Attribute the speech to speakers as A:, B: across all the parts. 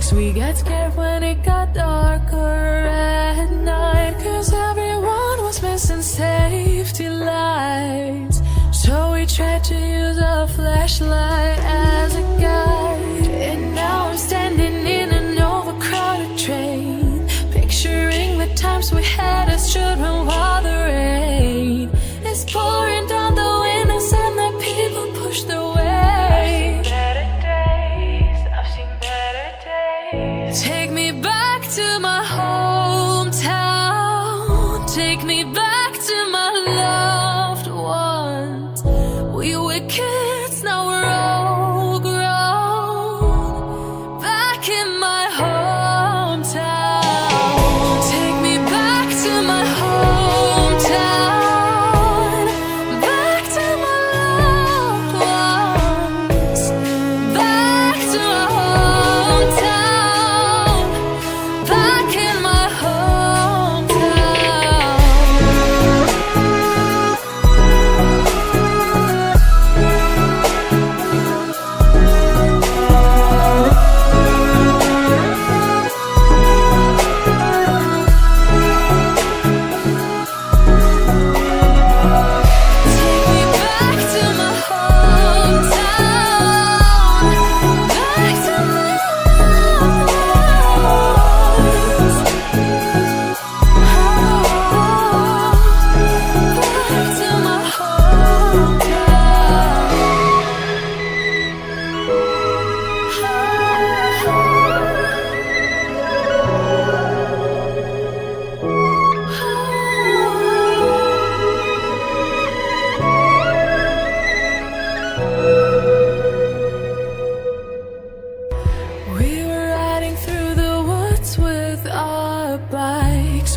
A: bikes. We got scared when it got darker at night, 'cause everyone was missing safety lights. So we tried to use a flashlight as a guide. And now I'm standing in an overcrowded train, picturing the times we had as children while the rain is pouring down the windows and the people push their way. I've seen better days. Take me back to my hometown. Take me back to my loved ones. We were kids, now we're all grown. Back in my hometown. Take me back to my hometown. Back to my loved ones. Back to my hometown. Back in my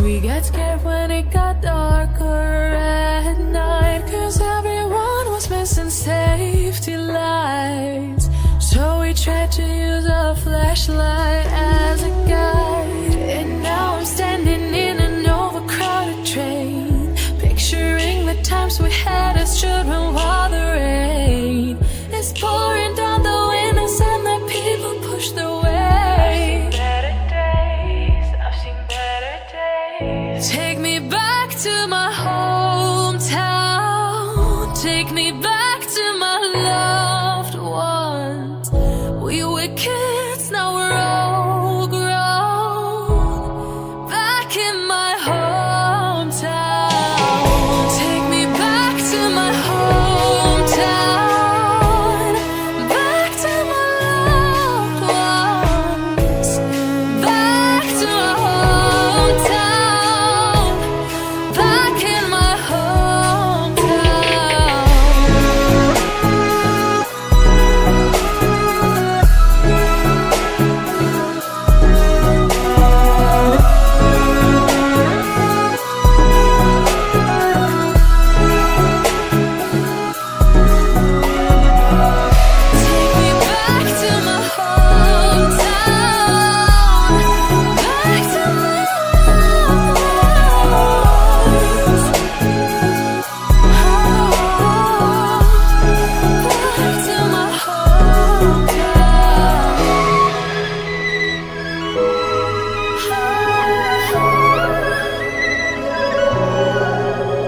A: We got scared when it got darker at night, 'cause everyone was missing safety lights. So we tried to use a flashlight